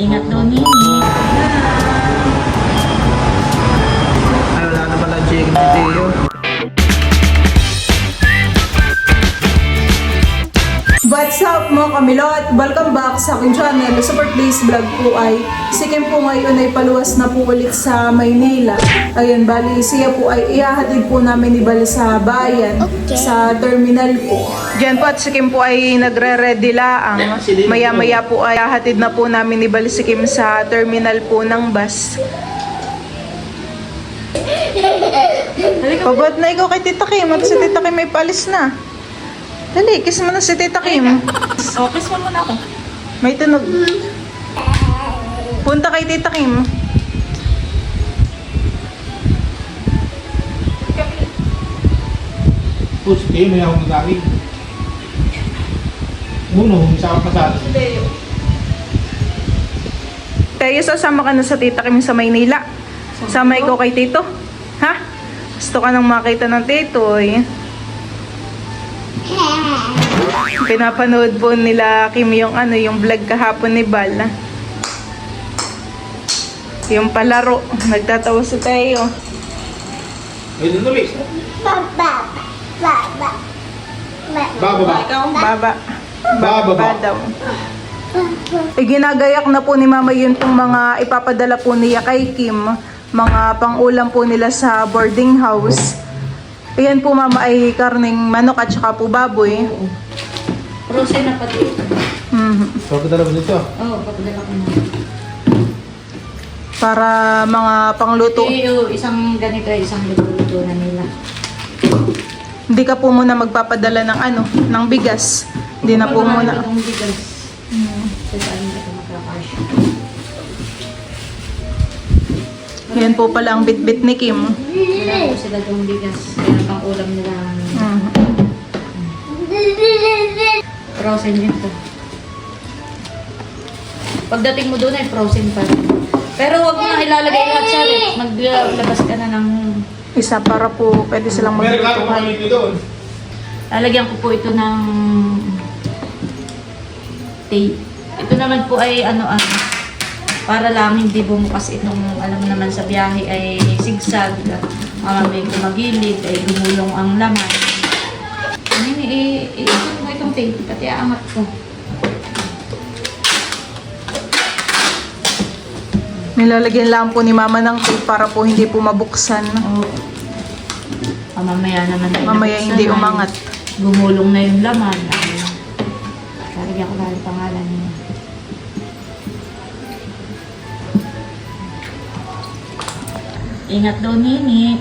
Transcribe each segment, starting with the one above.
Ingat daw, Nini. Ay, wala na pala chicken si Teo. What's up mga kamilot? Welcome back sa aking channel. Sa birthday's vlog po ay si Kim po ngayon ay paluwas na po ulit sa Maynila. Ayun, bali siya po ay ihahatid po namin ni Bal sa bayan, sa terminal po. Diyan po at si Kim po ay nagre-ready laang. Maya-maya po ay ihahatid na po namin ni Bal si Kim sa terminal po ng bus. Pagod na ikaw kay Tita Kim at si Tita Kim may palis na. Dali, kiss mo na si Tita Kim. Oh, kiss mo muna ako. May tunog. Punta kay Tita Kim. Push, Teo, may akong nagagawin. Muno, isa akong pasado. Tayo, sasama ka na sa Tita Kim sa Maynila. Sama ikaw kay Tito. Ha? Gusto ka nang makita ng Tito eh. Pinapanood po nila Kim yung yung vlog kahapon ni Bal. Yung palaro, nagtatawa si Teo. Ay, dun ulit. Baba. Baba. Baba daw. Ginagayak na po ni Mama yun pong mga ipapadala po niya kay Kim. Mga pangulam po nila sa boarding house. Ayan po Mama ay karning manok at saka po baboy. Rosé na pati ito. So, padala mo dito. Oo, papadala ko na. Para mga pangluto. Isang ganito ay isang luto na nila. Hindi ka po muna magpapadala ng ng bigas. Hindi na po muna. Itong bigas. Sa saan ito magkakasya. Yan po pala ang bit-bit ni Kim. Wala po sila itong bigas. Kaya pang ulam nila. Frozen dito. Pagdating mo doon ay frozen pa rin. Pero wag mo na ilalagay lahat sa rep. Maglabas ka na ng... Isa para po pwede silang May reklamo magluto. kami dito doon. Lalagyan ko po ito ng tape. Ito naman po ay para lang hindi bumukas itong alam naman sa biyahe ay zigzag. May kumagilid ay gumulong ang laman. Iikot mo itong tape pati aangat ko. Nilalagyan lang po ni Mama ng tape para po hindi po mabuksan. Mamaya naman ay Mamaya nabuksan hindi na, umangat. Gumulong na yung laman. Lalagyan ko lang yung pangalan niya. Ingat daw, Nini.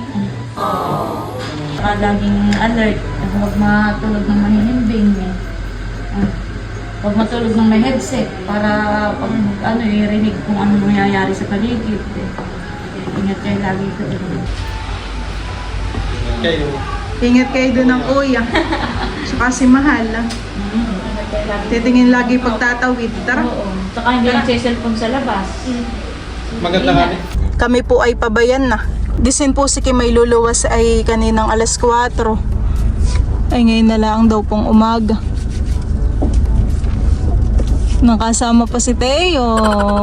Para laging alert. Huwag matulog ng mahinimbing. Huwag matulog ng may headset para pag irinig kung ano nangyayari sa paligid. Ingat kayo lagi doon. Kayo. Ingat kayo doon ng kuya. Saka si Mahal. Ingat kayo lagi. Titingin lagi pagtatawid. Tara. Oo. Saka hindi nagsiselfon sa labas. Maganda ka Kami po ay pabayan na. Disin po si Kim ay luluwas ay kaninang alas 4. Ay ngayon na lang daw pong umaga. Nakasama pa si Teo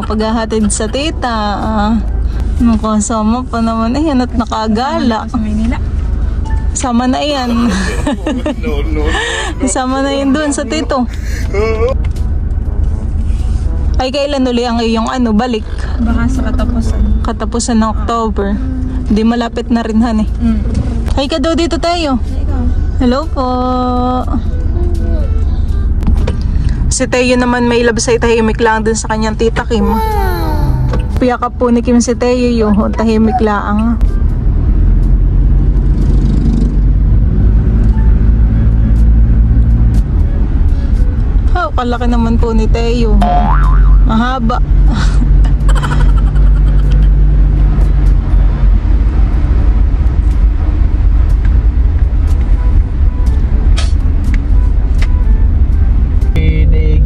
paghahatid sa tita. Nakasama pa naman yan at nakagala. Sa Maynila. Sama na yan. Sama na yun doon sa tito. Ay kailan uli ang iyong balik? Baka sa katapusan. Katapusan ng October. Hindi malapit na rin han eh. Ay ka daw dito tayo. Hello po. Si Teo naman may labsay tahimik lang dun sa kanyang tita Kim. Piyakap po ni Kim si Teo yung tahimik lang. Oh, kalaki naman po ni Teo. Mahaba.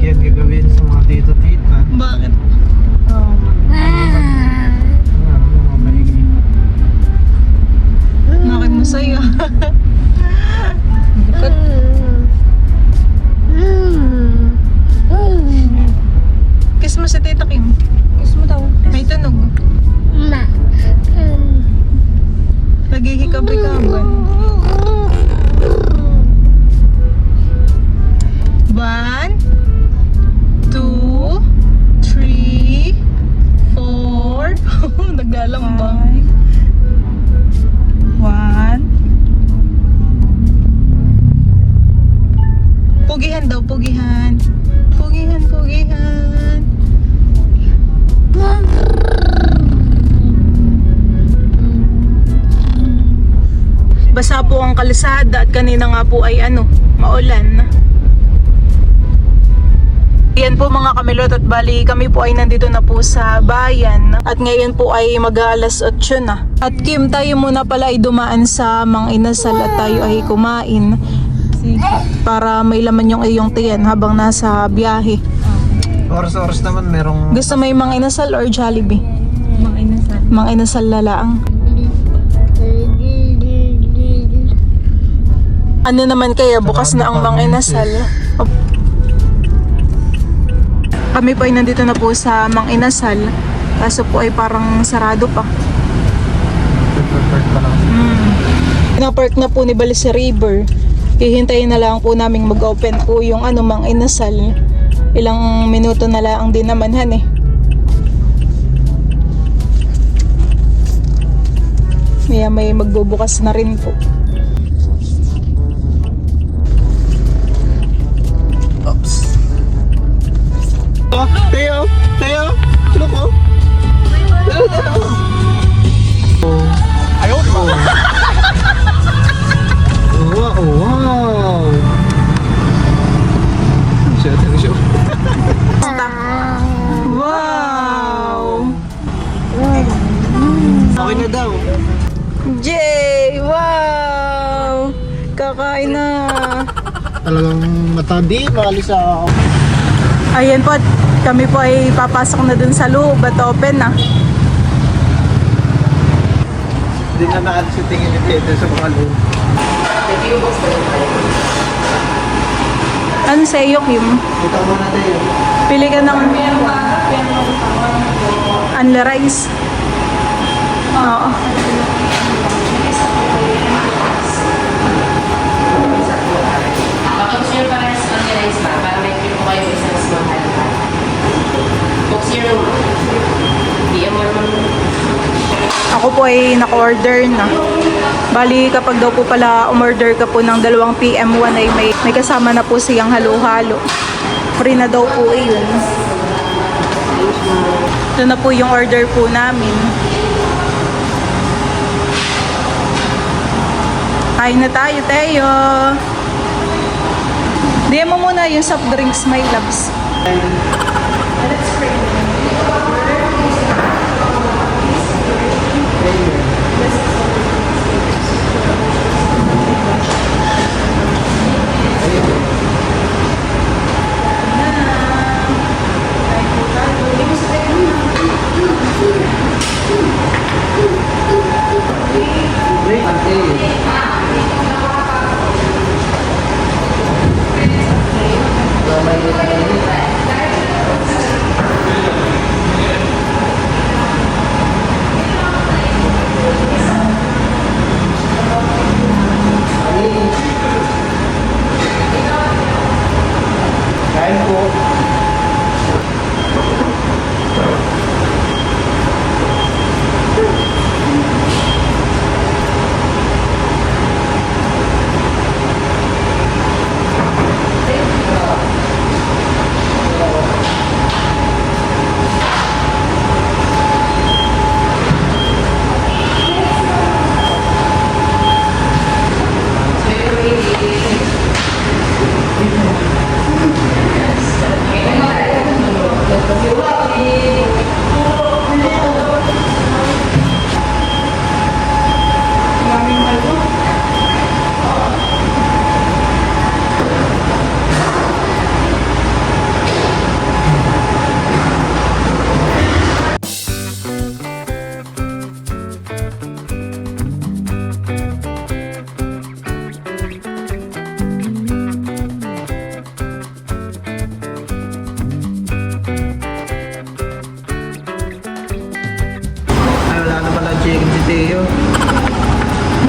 Yan gagawin sa mga tito-tita. Bakit? Nakit mo sa'yo. Kiss mo si Tita Kim. kabri-kaban. 1, 2, 3, 4. Naglalambang. 1. Pugihan daw, pugihan. Pugihan, pugihan. Basa po ang kalsada at kanina nga po ay maulan. Yan po mga kamilot at bali kami po ay nandito na po sa bayan at ngayon po ay mag-aalas 8 na. At Kim, tayo muna pala ay dumaan sa Mang Inasal at tayo ay kumain para may laman yung iyong tiyan habang nasa biyahe. Oras-oras naman merong... Gusto may Mang Inasal or Jollibee? Mang Inasal. Mang Inasal lalaang. Ano naman kaya bukas na ang Mang Inasal? Kami po ay nandito na po sa Mang Inasal. Kaso po ay parang sarado pa. Nag-park pa lang. Pinapark na po ni Balisa River. Hihintayin na lang po naming mag-open po yung Mang Inasal. Ilang minuto na lang din naman may magbubukas na rin po. Oops. Oh, Teo! Teo! Look oh! Teo! Ayun! Oh, wow! Oh, wow! Show. Wow! Okay na daw. Jay! Wow! Kakain na! Talagang matandi, maalis ako. Ayan po, kami po ay papasok na dun sa loob at open na. Hindi na naalis yung tingin ni Tete sa mga loob. Ano sa iyo, Kim? Ito mo na Teo. Pili ka ng Anla rice. Oo. Bakit sure para sa organize ba? Para may trip ko kayo isang small halva. Book zero. DM mo naman. Ako po ay naka-order na. Bali, kapag daw po pala umorder ka po ng 2 PM1 ay may kasama na po siyang halo-halo. Free na daw po yun. Ito na po yung order po namin. Kain na tayo, Teo. Diyan mo muna yung soft drinks, my loves.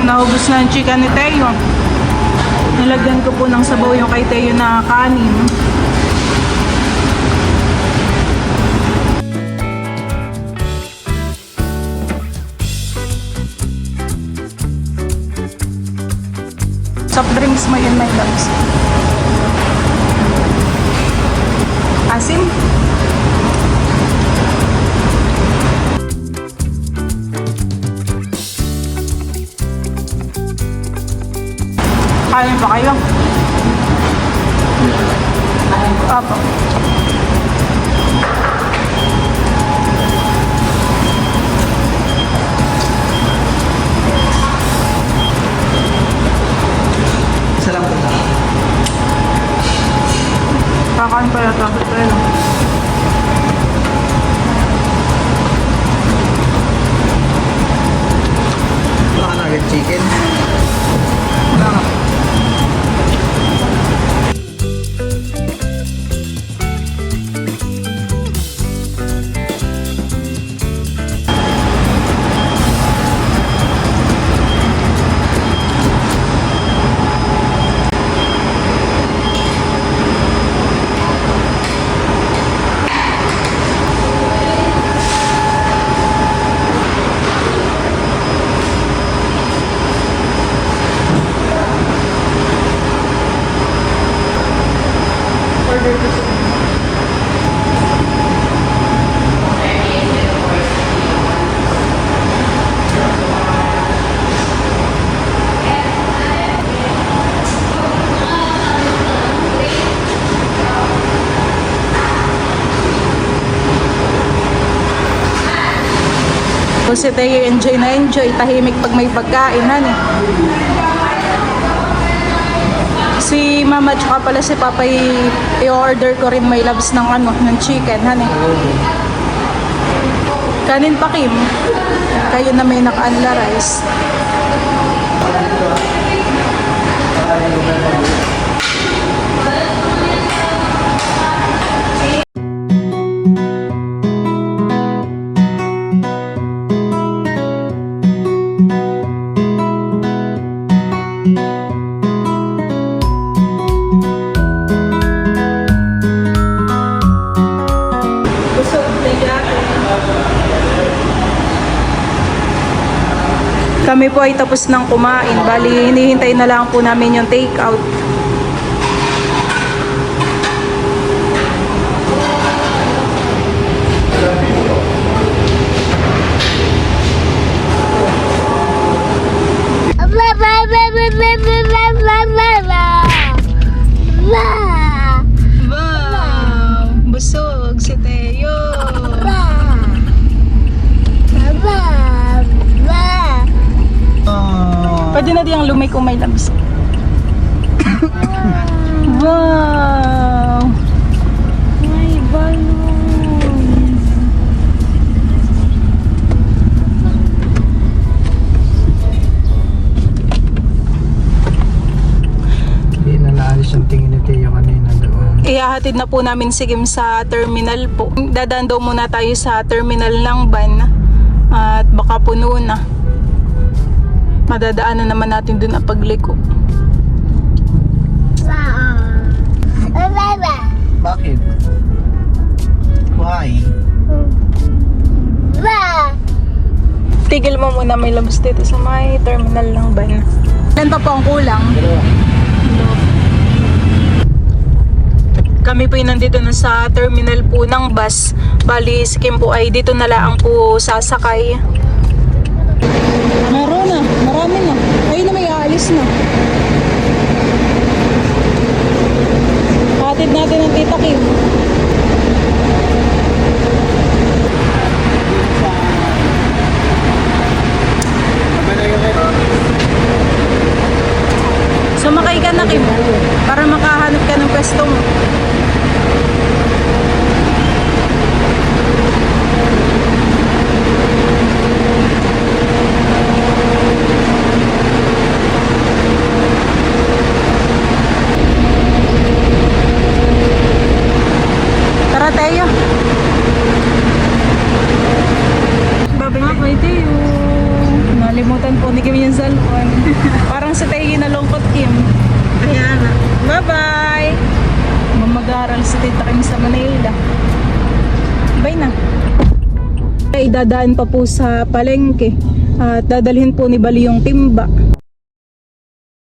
Naubos na ang chika ni Teo. Nilagyan ko po ng sabaw yung kay Teo na kanin. Soft drinks mo yun, my loves. Asim? Kain pa kayo? Apo. Isa lang po. Kakain pa yata. Pero Baka nugget chicken. wala nga. Si Teo enjoy na enjoy, tahimik pag may pagkain, han eh. Si Mama tsaka pala si Papa i-order ko rin, my loves, ng ng chicken, han eh. Kanin pa, Kim. Kayo na may naka-anla rice. Kami po ay tapos ng kumain. Bali, hinihintay na lang po namin yung take out. Wow! Busog si Teo. Pwede na diyang lumay kung may labs. Wow! May balloons! Hindi na naalis yung tingin ni Teo kanina doon. Ihahatid na po namin si Kim sa terminal po. Dadaan daw muna tayo sa terminal ng van. At baka puno na. Madadaanan naman natin dun ang pagliko. Bakit? Why? Tigil mo muna, may labas dito sa may terminal ng van. Ilan pa po ang kulang? Kami po ay nandito na sa terminal po ng bus. Bali, si Kim po ay dito na lang po sasakay. Meron na, marami na. Ayun na, may aalis na. Hatid natin ang Tita Kim. Sumakay ka na, Kim, para makahanap ka ng pwesto mo. Tara, Teo. Babi nga, Teo. Nalimutan po ni Kim yung cellphone. Parang sa tayo nalungkot, Kim. Kaya na. Bye-bye! Mamag-aaral si Tita Kim sa Manila. Bye na. Idadaan pa po sa palengke at dadalhin po ni Bali yung timba.